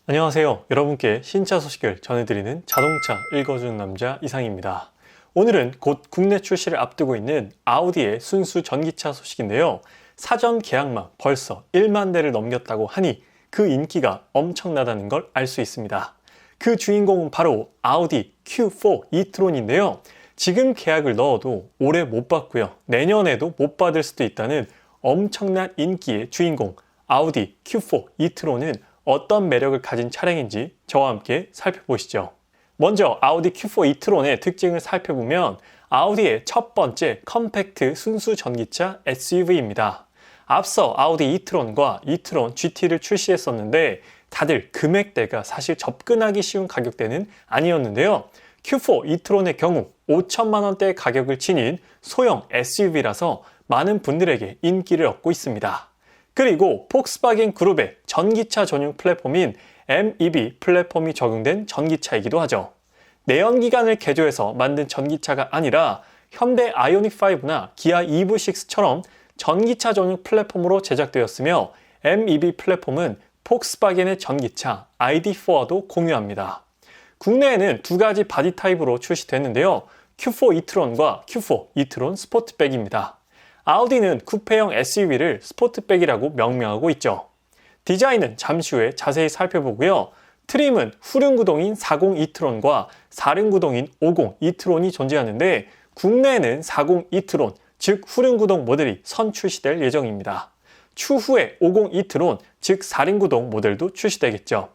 안녕하세요. 여러분께 신차 소식을 전해드리는 자동차 읽어주는 남자 이상입니다. 오늘은 곧 국내 출시를 앞두고 있는 아우디의 순수 전기차 소식인데요. 사전 계약만 벌써 1만 대를 넘겼다고 하니 그 인기가 엄청나다는 걸 알 수 있습니다. 그 주인공은 바로 아우디 Q4 e-tron인데요. 지금 계약을 넣어도 올해 못 받고요. 내년에도 못 받을 수도 있다는 엄청난 인기의 주인공 아우디 Q4 e-tron은 어떤 매력을 가진 차량인지 저와 함께 살펴보시죠. 먼저 아우디 Q4 e-tron의 특징을 살펴보면 아우디의 첫 번째 컴팩트 순수 전기차 SUV입니다. 앞서 아우디 e-tron과 e-tron GT를 출시했었는데 다들 금액대가 사실 접근하기 쉬운 가격대는 아니었는데요. Q4 e-tron의 경우 5천만 원대의 가격을 지닌 소형 SUV라서 많은 분들에게 인기를 얻고 있습니다. 그리고 폭스바겐 그룹의 전기차 전용 플랫폼인 MEB 플랫폼이 적용된 전기차이기도 하죠. 내연기관을 개조해서 만든 전기차가 아니라 현대 아이오닉5나 기아 EV6처럼 전기차 전용 플랫폼으로 제작되었으며 MEB 플랫폼은 폭스바겐의 전기차 ID4와도 공유합니다. 국내에는 두 가지 바디 타입으로 출시됐는데요. Q4 e-tron과 Q4 e-tron 스포트백입니다. 아우디는 쿠페형 SUV를 스포트백이라고 명명하고 있죠. 디자인은 잠시 후에 자세히 살펴보고요. 트림은 후륜구동인 40 e-tron과 4륜구동인 50 e-tron이 존재하는데 국내에는 40 e-tron, 즉 후륜구동 모델이 선출시될 예정입니다. 추후에 50 e-tron, 즉 4륜구동 모델도 출시되겠죠.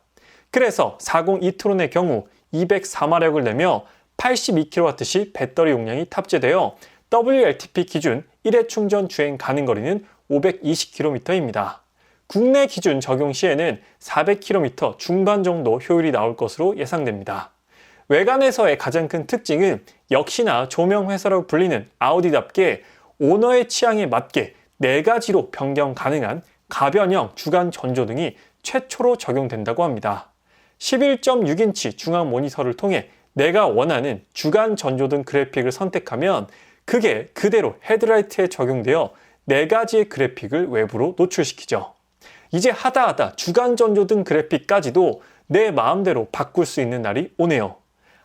그래서 40 e-tron의 경우 204마력을 내며 82kWh 배터리 용량이 탑재되어 WLTP 기준 1회 충전 주행 가능 거리는 520km입니다. 국내 기준 적용 시에는 400km 중반 정도 효율이 나올 것으로 예상됩니다. 외관에서의 가장 큰 특징은 역시나 조명 회사로 불리는 아우디답게 오너의 취향에 맞게 4가지로 변경 가능한 가변형 주간 전조등이 최초로 적용된다고 합니다. 11.6인치 중앙 모니터를 통해 내가 원하는 주간 전조등 그래픽을 선택하면 그게 그대로 헤드라이트에 적용되어 4가지의 그래픽을 외부로 노출시키죠. 이제 하다하다 주간 전조등 그래픽까지도 내 마음대로 바꿀 수 있는 날이 오네요.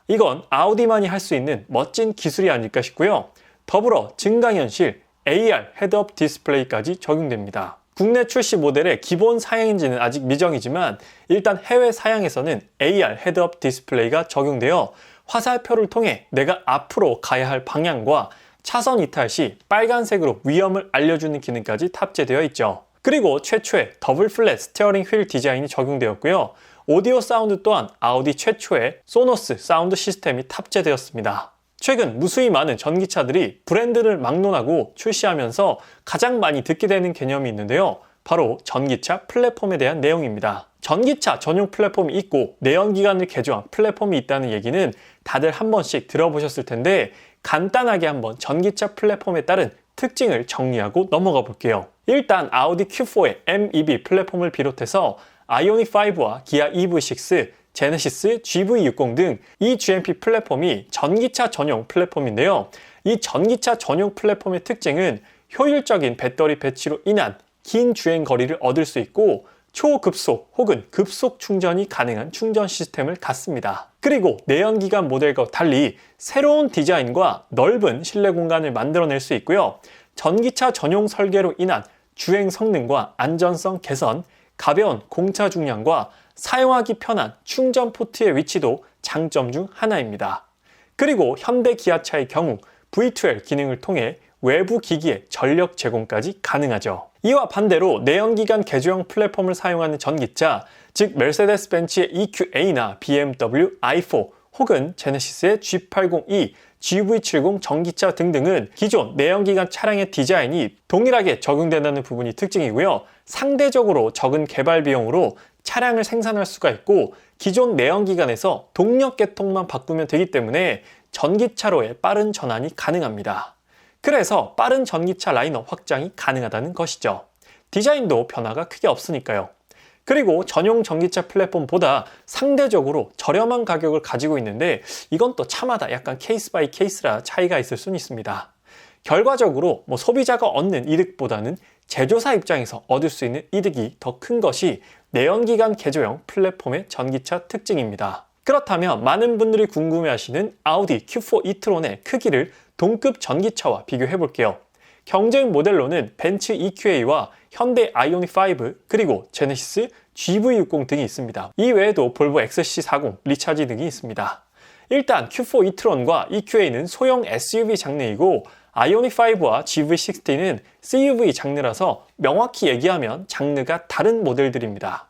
이건 아우디만이 할 수 있는 멋진 기술이 아닐까 싶고요. 더불어 증강현실 AR 헤드업 디스플레이까지 적용됩니다. 국내 출시 모델의 기본 사양인지는 아직 미정이지만 일단 해외 사양에서는 AR 헤드업 디스플레이가 적용되어 화살표를 통해 내가 앞으로 가야 할 방향과 차선 이탈 시 빨간색으로 위험을 알려주는 기능까지 탑재되어 있죠. 그리고 최초의 더블 플랫 스티어링 휠 디자인이 적용되었고요. 오디오 사운드 또한 아우디 최초의 소노스 사운드 시스템이 탑재되었습니다. 최근 무수히 많은 전기차들이 브랜드를 막론하고 출시하면서 가장 많이 듣게 되는 개념이 있는데요. 바로 전기차 플랫폼에 대한 내용입니다. 전기차 전용 플랫폼이 있고 내연기관을 개조한 플랫폼이 있다는 얘기는 다들 한 번씩 들어보셨을 텐데 간단하게 한번 전기차 플랫폼에 따른 특징을 정리하고 넘어가 볼게요. 일단 아우디 Q4의 MEB 플랫폼을 비롯해서 아이오닉5와 기아 EV6, 제네시스 GV60 등 이 GMP 플랫폼이 전기차 전용 플랫폼인데요. 이 전기차 전용 플랫폼의 특징은 효율적인 배터리 배치로 인한 긴 주행 거리를 얻을 수 있고 초급속 혹은 급속 충전이 가능한 충전 시스템을 갖습니다. 그리고 내연기관 모델과 달리 새로운 디자인과 넓은 실내 공간을 만들어낼 수 있고요. 전기차 전용 설계로 인한 주행 성능과 안전성 개선, 가벼운 공차 중량과 사용하기 편한 충전 포트의 위치도 장점 중 하나입니다. 그리고 현대 기아차의 경우 V2L 기능을 통해 외부 기기의 전력 제공까지 가능하죠. 이와 반대로 내연기관 개조형 플랫폼을 사용하는 전기차, 즉 메르세데스 벤츠의 EQA나 BMW i4 혹은 제네시스의 G80E, GV70 전기차 등등은 기존 내연기관 차량의 디자인이 동일하게 적용된다는 부분이 특징이고요. 상대적으로 적은 개발 비용으로 차량을 생산할 수가 있고 기존 내연기관에서 동력 계통만 바꾸면 되기 때문에 전기차로의 빠른 전환이 가능합니다. 그래서 빠른 전기차 라인업 확장이 가능하다는 것이죠. 디자인도 변화가 크게 없으니까요. 그리고 전용 전기차 플랫폼보다 상대적으로 저렴한 가격을 가지고 있는데 이건 또 차마다 약간 케이스 바이 케이스라 차이가 있을 수는 있습니다. 결과적으로 소비자가 얻는 이득보다는 제조사 입장에서 얻을 수 있는 이득이 더 큰 것이 내연기관 개조형 플랫폼의 전기차 특징입니다. 그렇다면 많은 분들이 궁금해하시는 아우디 Q4 e-tron의 크기를 동급 전기차와 비교해 볼게요. 경쟁 모델로는 벤츠 EQA와 현대 아이오닉 5 그리고 제네시스 GV60 등이 있습니다. 이 외에도 볼보 XC40, 리차지 등이 있습니다. 일단 Q4 e-tron과 EQA는 소형 SUV 장르이고 아이오닉 5와 GV60는 CUV 장르라서 명확히 얘기하면 장르가 다른 모델들입니다.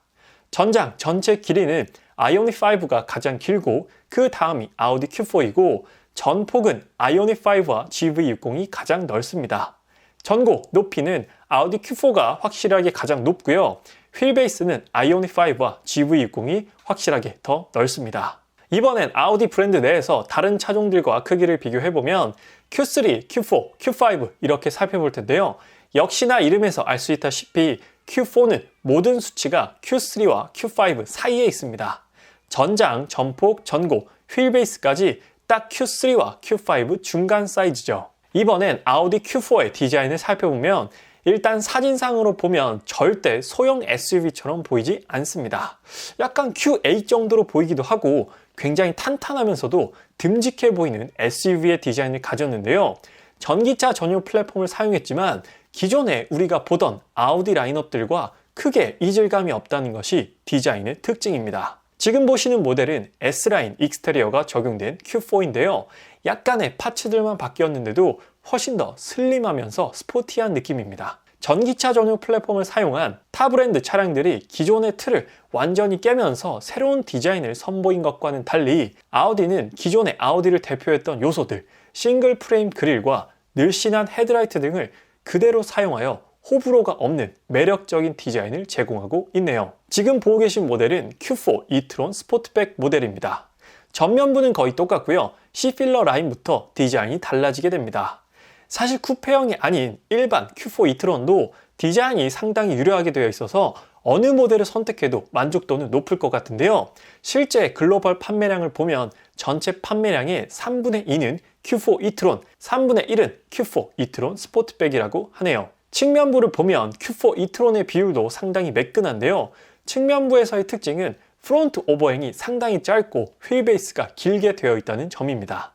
전장 전체 길이는 아이오닉 5가 가장 길고 그 다음이 아우디 Q4이고 전폭은 아이오닉 5와 GV60이 가장 넓습니다. 전고 높이는 아우디 Q4가 확실하게 가장 높고요. 휠베이스는 아이오닉 5와 GV60이 확실하게 더 넓습니다. 이번엔 아우디 브랜드 내에서 다른 차종들과 크기를 비교해보면 Q3, Q4, Q5 이렇게 살펴볼 텐데요. 역시나 이름에서 알 수 있다시피 Q4는 모든 수치가 Q3와 Q5 사이에 있습니다. 전장, 전폭, 전고, 휠베이스까지 딱 Q3와 Q5 중간 사이즈죠. 이번엔 아우디 Q4의 디자인을 살펴보면 일단 사진상으로 보면 절대 소형 SUV처럼 보이지 않습니다. 약간 Q8 정도로 보이기도 하고 굉장히 탄탄하면서도 듬직해 보이는 SUV의 디자인을 가졌는데요. 전기차 전용 플랫폼을 사용했지만 기존에 우리가 보던 아우디 라인업들과 크게 이질감이 없다는 것이 디자인의 특징입니다. 지금 보시는 모델은 S라인 익스테리어가 적용된 Q4인데요. 약간의 파츠들만 바뀌었는데도 훨씬 더 슬림하면서 스포티한 느낌입니다. 전기차 전용 플랫폼을 사용한 타 브랜드 차량들이 기존의 틀을 완전히 깨면서 새로운 디자인을 선보인 것과는 달리 아우디는 기존의 아우디를 대표했던 요소들, 싱글 프레임 그릴과 늘씬한 헤드라이트 등을 그대로 사용하여 호불호가 없는 매력적인 디자인을 제공하고 있네요. 지금 보고 계신 모델은 Q4 e-tron 스포트백 모델입니다. 전면부는 거의 똑같고요. C필러 라인부터 디자인이 달라지게 됩니다. 사실 쿠페형이 아닌 일반 Q4 e-tron도 디자인이 상당히 유려하게 되어 있어서 어느 모델을 선택해도 만족도는 높을 것 같은데요. 실제 글로벌 판매량을 보면 전체 판매량의 3분의 2는 Q4 e-tron, 3분의 1은 Q4 e-tron 스포트백이라고 하네요. 측면부를 보면 Q4 e-tron의 비율도 상당히 매끈한데요. 측면부에서의 특징은 프론트 오버행이 상당히 짧고 휠베이스가 길게 되어 있다는 점입니다.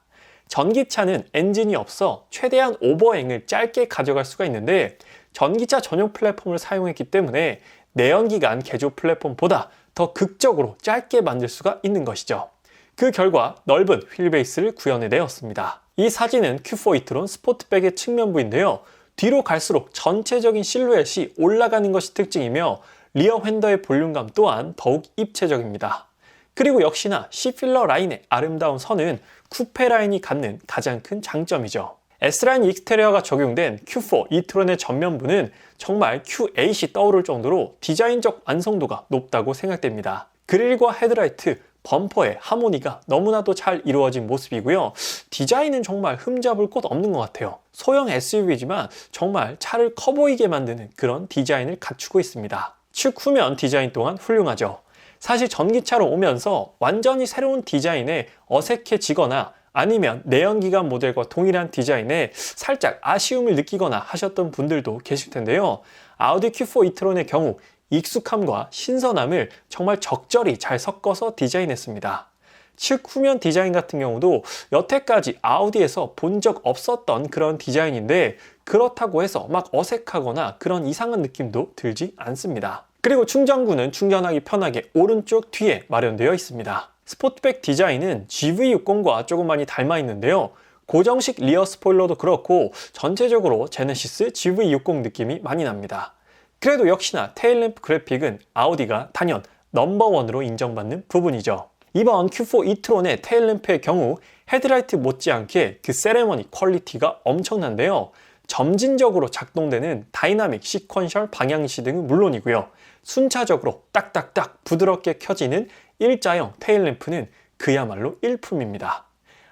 전기차는 엔진이 없어 최대한 오버행을 짧게 가져갈 수가 있는데 전기차 전용 플랫폼을 사용했기 때문에 내연기관 개조 플랫폼보다 더 극적으로 짧게 만들 수가 있는 것이죠. 그 결과 넓은 휠베이스를 구현해내었습니다. 이 사진은 Q4 e-tron 스포트백의 측면부인데요. 뒤로 갈수록 전체적인 실루엣이 올라가는 것이 특징이며 리어 휀더의 볼륨감 또한 더욱 입체적입니다. 그리고 역시나 C필러 라인의 아름다운 선은 쿠페 라인이 갖는 가장 큰 장점이죠. S라인 익스테리어가 적용된 Q4 e-tron의 전면부는 정말 Q8이 떠오를 정도로 디자인적 완성도가 높다고 생각됩니다. 그릴과 헤드라이트, 범퍼의 하모니가 너무나도 잘 이루어진 모습이고요. 디자인은 정말 흠잡을 곳 없는 것 같아요. 소형 SUV지만 정말 차를 커 보이게 만드는 그런 디자인을 갖추고 있습니다. 측 후면 디자인 또한 훌륭하죠. 사실 전기차로 오면서 완전히 새로운 디자인에 어색해지거나 아니면 내연기관 모델과 동일한 디자인에 살짝 아쉬움을 느끼거나 하셨던 분들도 계실 텐데요. 아우디 Q4 e-tron의 경우 익숙함과 신선함을 정말 적절히 잘 섞어서 디자인했습니다. 측 후면 디자인 같은 경우도 여태까지 아우디에서 본 적 없었던 그런 디자인인데 그렇다고 해서 막 어색하거나 그런 이상한 느낌도 들지 않습니다. 그리고 충전구는 충전하기 편하게 오른쪽 뒤에 마련되어 있습니다. 스포트백 디자인은 GV60과 조금 많이 닮아 있는데요. 고정식 리어 스포일러도 그렇고 전체적으로 제네시스 GV60 느낌이 많이 납니다. 그래도 역시나 테일램프 그래픽은 아우디가 단연 넘버원으로 인정받는 부분이죠. 이번 Q4 e-tron의 테일램프의 경우 헤드라이트 못지않게 그 세레머니 퀄리티가 엄청난데요. 점진적으로 작동되는 다이나믹 시퀀셜 방향시등은 물론이고요. 순차적으로 딱딱딱 부드럽게 켜지는 일자형 테일램프는 그야말로 일품입니다.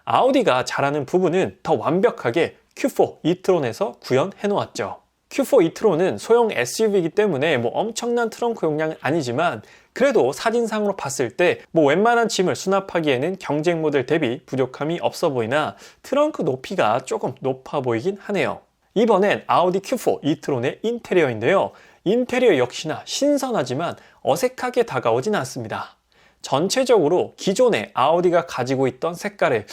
아우디가 잘하는 부분은 더 완벽하게 Q4 e-tron에서 구현해 놓았죠. Q4 e-tron은 소형 SUV이기 때문에 엄청난 트렁크 용량은 아니지만 그래도 사진상으로 봤을 때 웬만한 짐을 수납하기에는 경쟁 모델 대비 부족함이 없어 보이나 트렁크 높이가 조금 높아 보이긴 하네요. 이번엔 아우디 Q4 e-tron의 인테리어인데요. 인테리어 역시나 신선하지만 어색하게 다가오진 않습니다. 전체적으로 기존의 아우디가 가지고 있던 색깔에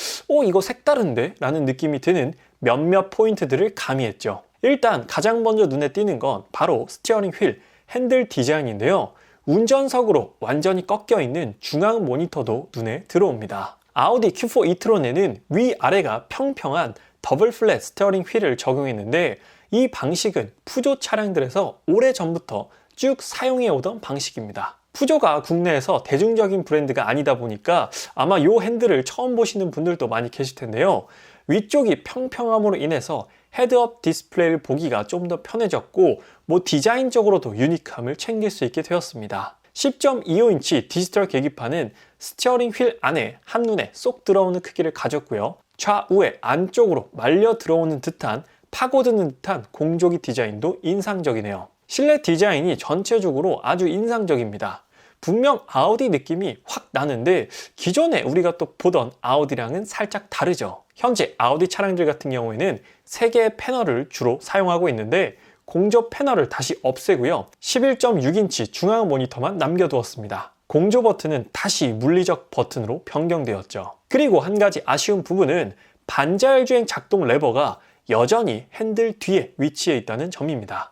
이거 색다른데? 라는 느낌이 드는 몇몇 포인트들을 가미했죠. 일단 가장 먼저 눈에 띄는 건 바로 스티어링 휠, 핸들 디자인인데요. 운전석으로 완전히 꺾여 있는 중앙 모니터도 눈에 들어옵니다. 아우디 Q4 e-tron에는 위아래가 평평한 더블 플랫 스티어링 휠을 적용했는데 이 방식은 푸조 차량들에서 오래전부터 쭉 사용해 오던 방식입니다. 푸조가 국내에서 대중적인 브랜드가 아니다 보니까 아마 이 핸들을 처음 보시는 분들도 많이 계실 텐데요. 위쪽이 평평함으로 인해서 헤드업 디스플레이를 보기가 좀 더 편해졌고 디자인적으로도 유니크함을 챙길 수 있게 되었습니다. 10.25인치 디지털 계기판은 스티어링 휠 안에 한눈에 쏙 들어오는 크기를 가졌고요. 좌우에 안쪽으로 말려 들어오는 듯한 파고드는 듯한 공조기 디자인도 인상적이네요. 실내 디자인이 전체적으로 아주 인상적입니다. 분명 아우디 느낌이 확 나는데 기존에 우리가 또 보던 아우디랑은 살짝 다르죠. 현재 아우디 차량들 같은 경우에는 3개의 패널을 주로 사용하고 있는데 공조 패널을 다시 없애고요. 11.6인치 중앙 모니터만 남겨두었습니다. 공조 버튼은 다시 물리적 버튼으로 변경되었죠. 그리고 한 가지 아쉬운 부분은 반자율주행 작동 레버가 여전히 핸들 뒤에 위치해 있다는 점입니다.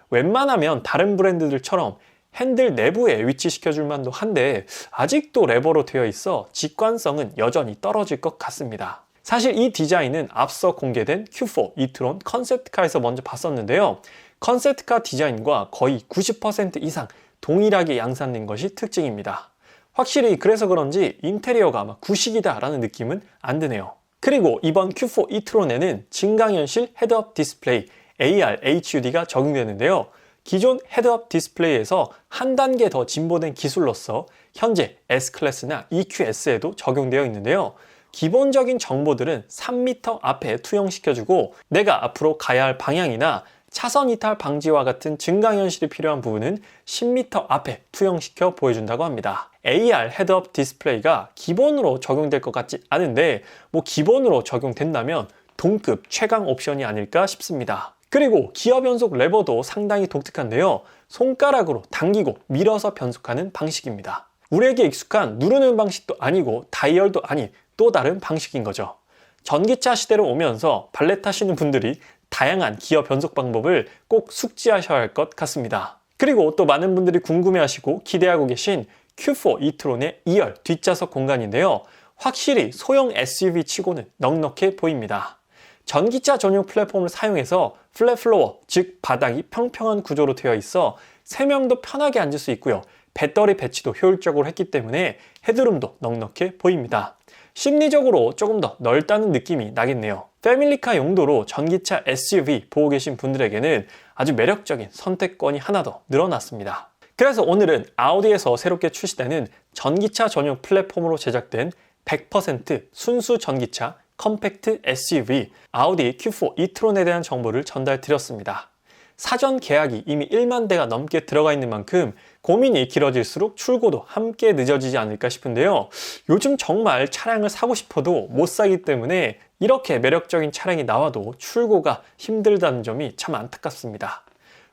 웬만하면 다른 브랜드들처럼 핸들 내부에 위치시켜줄 만도 한데 아직도 레버로 되어 있어 직관성은 여전히 떨어질 것 같습니다. 사실 이 디자인은 앞서 공개된 Q4 e-tron 컨셉트카에서 먼저 봤었는데요. 컨셉트카 디자인과 거의 90% 이상 동일하게 양산된 것이 특징입니다. 확실히 그래서 그런지 인테리어가 아마 구식이다 라는 느낌은 안 드네요. 그리고 이번 Q4 e-tron에는 증강현실 헤드업 디스플레이 AR HUD가 적용되는데요. 기존 헤드업 디스플레이에서 한 단계 더 진보된 기술로서 현재 S클래스나 EQS에도 적용되어 있는데요. 기본적인 정보들은 3m 앞에 투영시켜주고 내가 앞으로 가야 할 방향이나 차선 이탈 방지와 같은 증강현실이 필요한 부분은 10m 앞에 투영시켜 보여준다고 합니다. AR 헤드업 디스플레이가 기본으로 적용될 것 같지 않은데 기본으로 적용된다면 동급 최강 옵션이 아닐까 싶습니다. 그리고 기어 변속 레버도 상당히 독특한데요. 손가락으로 당기고 밀어서 변속하는 방식입니다. 우리에게 익숙한 누르는 방식도 아니고 다이얼도 아닌 또 다른 방식인 거죠. 전기차 시대로 오면서 발레 타시는 분들이 다양한 기어 변속 방법을 꼭 숙지하셔야 할 것 같습니다. 그리고 또 많은 분들이 궁금해하시고 기대하고 계신 Q4 e-tron의 2열 뒷좌석 공간인데요. 확실히 소형 SUV 치고는 넉넉해 보입니다. 전기차 전용 플랫폼을 사용해서 플랫 플로어, 즉 바닥이 평평한 구조로 되어 있어 3명도 편하게 앉을 수 있고요. 배터리 배치도 효율적으로 했기 때문에 헤드룸도 넉넉해 보입니다. 심리적으로 조금 더 넓다는 느낌이 나겠네요. 패밀리카 용도로 전기차 SUV 보고 계신 분들에게는 아주 매력적인 선택권이 하나 더 늘어났습니다. 그래서 오늘은 아우디에서 새롭게 출시되는 전기차 전용 플랫폼으로 제작된 100% 순수 전기차 컴팩트 SUV 아우디 Q4 e-tron에 대한 정보를 전달드렸습니다. 사전 계약이 이미 1만 대가 넘게 들어가 있는 만큼 고민이 길어질수록 출고도 함께 늦어지지 않을까 싶은데요. 요즘 정말 차량을 사고 싶어도 못 사기 때문에 이렇게 매력적인 차량이 나와도 출고가 힘들다는 점이 참 안타깝습니다.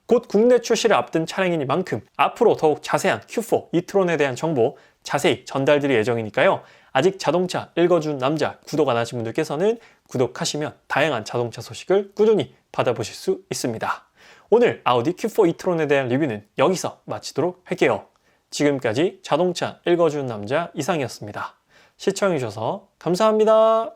곧 국내 출시를 앞둔 차량이니만큼 앞으로 더욱 자세한 Q4 e-tron에 대한 정보 자세히 전달드릴 예정이니까요. 아직 자동차 읽어준 남자 구독 안 하신 분들께서는 구독하시면 다양한 자동차 소식을 꾸준히 받아보실 수 있습니다. 오늘 아우디 Q4 e-tron에 대한 리뷰는 여기서 마치도록 할게요. 지금까지 자동차 읽어주는 남자 이상이었습니다. 시청해주셔서 감사합니다.